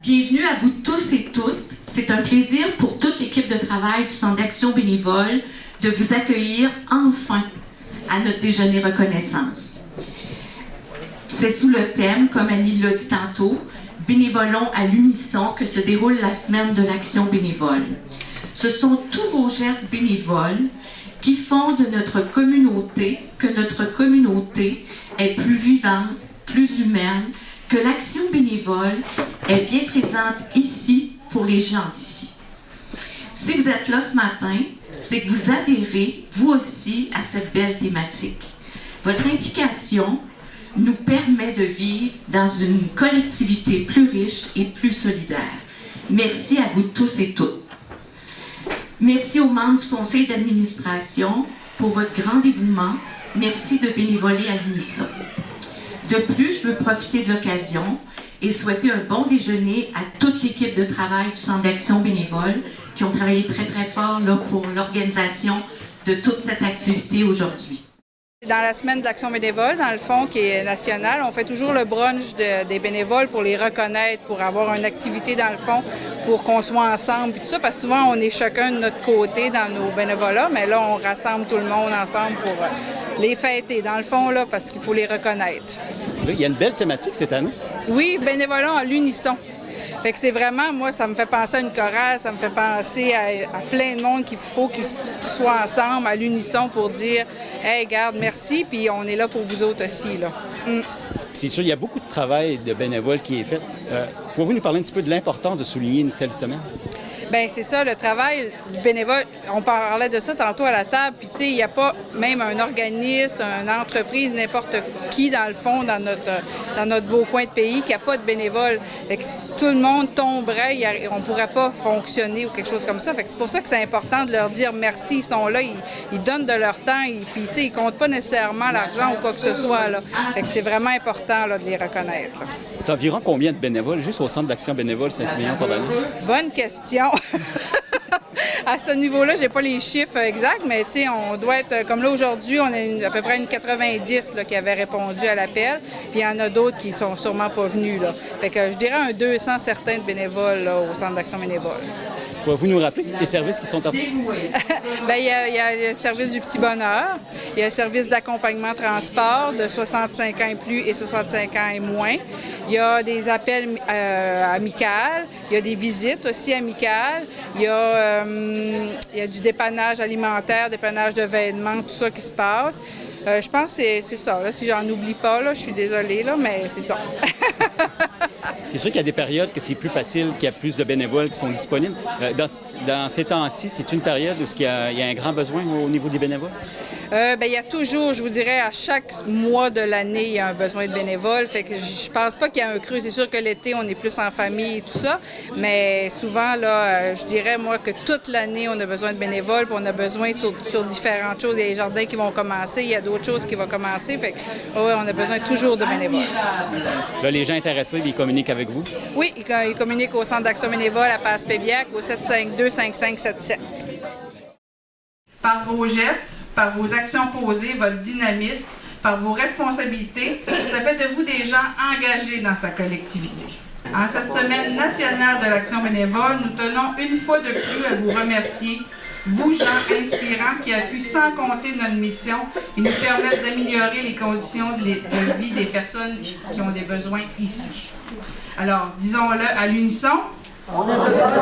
Bienvenue à vous tous et toutes. C'est un plaisir pour toute l'équipe de travail du Centre d'action bénévole de vous accueillir enfin à notre déjeuner reconnaissance. C'est sous le thème, comme Annie l'a dit tantôt, Bénévolons à l'unisson que se déroule la semaine de l'action bénévole. Ce sont tous vos gestes bénévoles qui font de notre communauté que notre communauté est plus vivante, plus humaine, que l'action bénévole est bien présente ici pour les gens d'ici. Si vous êtes là ce matin, c'est que vous adhérez, vous aussi, à cette belle thématique. Votre implication nous permet de vivre dans une collectivité plus riche et plus solidaire. Merci à vous tous et toutes. Merci aux membres du conseil d'administration pour votre grand dévouement. Merci de bénévoler à l'unisson. De plus, je veux profiter de l'occasion et souhaiter un bon déjeuner à toute l'équipe de travail du Centre d'action bénévole qui ont travaillé très, très fort là, pour l'organisation de toute cette activité aujourd'hui. Dans la semaine de l'action bénévole, dans le fond, qui est nationale, on fait toujours le brunch des bénévoles pour les reconnaître, pour avoir une activité dans le fond, pour qu'on soit ensemble, puis tout ça, parce que souvent, on est chacun de notre côté dans nos bénévolats, mais là, on rassemble tout le monde ensemble pour les fêter, dans le fond, là, parce qu'il faut les reconnaître. Il y a une belle thématique cette année. Oui, bénévolat à l'unisson. Fait que c'est vraiment, moi, ça me fait penser à une chorale, ça me fait penser à plein de monde qu'il faut qu'ils soient ensemble à l'unisson pour dire « Hey, garde, merci, puis on est là pour vous autres aussi. » là. C'est sûr, il y a beaucoup de travail de bénévoles qui est fait. Pouvez-vous nous parler un petit peu de l'importance de souligner une telle semaine? Bien, c'est ça, le travail du bénévole. On parlait de ça tantôt à la table, puis tu sais, il n'y a pas même un organisme, une entreprise, n'importe qui, dans le fond, dans notre beau coin de pays, qui n'a pas de bénévoles. Fait que si tout le monde tomberait, on ne pourrait pas fonctionner ou quelque chose comme ça. Fait que c'est pour ça que c'est important de leur dire merci, ils sont là, ils donnent de leur temps, puis tu sais, ils ne comptent pas nécessairement l'argent ou quoi que ce soit, là. Fait que c'est vraiment important, là, de les reconnaître. Là. C'est environ combien de bénévoles, juste au Centre d'action bénévole Saint-Siméon par année? Bonne question. À ce niveau-là, je n'ai pas les chiffres exacts, mais on doit être, comme là aujourd'hui, on a à peu près une 90 là, qui avaient répondu à l'appel, puis il y en a d'autres qui sont sûrement pas venus. Là. Fait que je dirais un 200 certains de bénévoles là, au Centre d'action bénévole. Pouvez-vous nous rappeler tous les services qui sont offrés? Bien, il y a le service du petit bonheur, il y a le service d'accompagnement transport de 65 ans et plus et 65 ans et moins. Il y a des appels amicales, il y a des visites aussi amicales, il y a du dépannage alimentaire, dépannage de vêtements, tout ça qui se passe. Je pense que c'est ça. Là. Si j'en oublie pas, là, je suis désolée, là, mais c'est ça. C'est sûr qu'il y a des périodes que c'est plus facile, qu'il y a plus de bénévoles qui sont disponibles. Dans ces temps-ci, c'est une période où il y a un grand besoin au niveau des bénévoles? Bien, il y a toujours, je vous dirais, à chaque mois de l'année, il y a un besoin de bénévoles. Fait que je pense pas qu'il y a un creux. C'est sûr que l'été, on est plus en famille et tout ça, mais souvent, là, je dirais, moi, que toute l'année, on a besoin de bénévoles, puis on a besoin sur différentes choses. Il y a les jardins qui vont commencer, il y a d'autres choses qui vont commencer. Fait que, ouais, on a besoin toujours de bénévoles. Là, les gens intéressés, ils communiquent avec vous? Oui, ils communiquent au Centre d'action bénévole à Passe-Pébiac au 752-5577. Par vos gestes, par vos actions posées, votre dynamisme, par vos responsabilités, ça fait de vous des gens engagés dans sa collectivité. En cette semaine nationale de l'action bénévole, nous tenons une fois de plus à vous remercier, vous, gens inspirants, qui appuient sans compter notre mission et nous permettent d'améliorer les conditions de vie des personnes qui ont des besoins ici. Alors, disons-le à l'unisson. On ne peut pas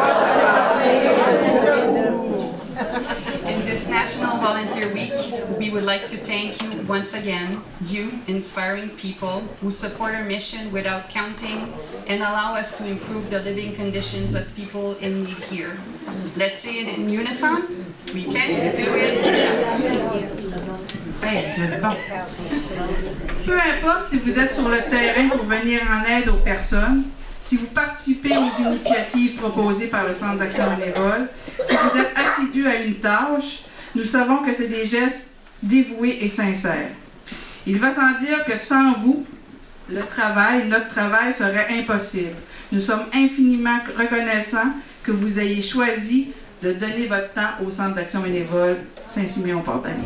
In this National Volunteer Week, we would like to thank you once again, you inspiring people who support our mission without counting and allow us to improve the living conditions of people in need here. Let's say it in unison. We can do it. Hey, vous êtes bon. Peu importe si vous êtes sur le terrain pour venir en aide aux personnes, si vous participez aux initiatives proposées par le Centre d'action bénévole, si vous êtes assidu à une tâche, nous savons que c'est des gestes dévoués et sincères. Il va sans dire que sans vous, notre travail serait impossible. Nous sommes infiniment reconnaissants que vous ayez choisi de donner votre temps au Centre d'action bénévole Saint-Siméon-Port-Daniel.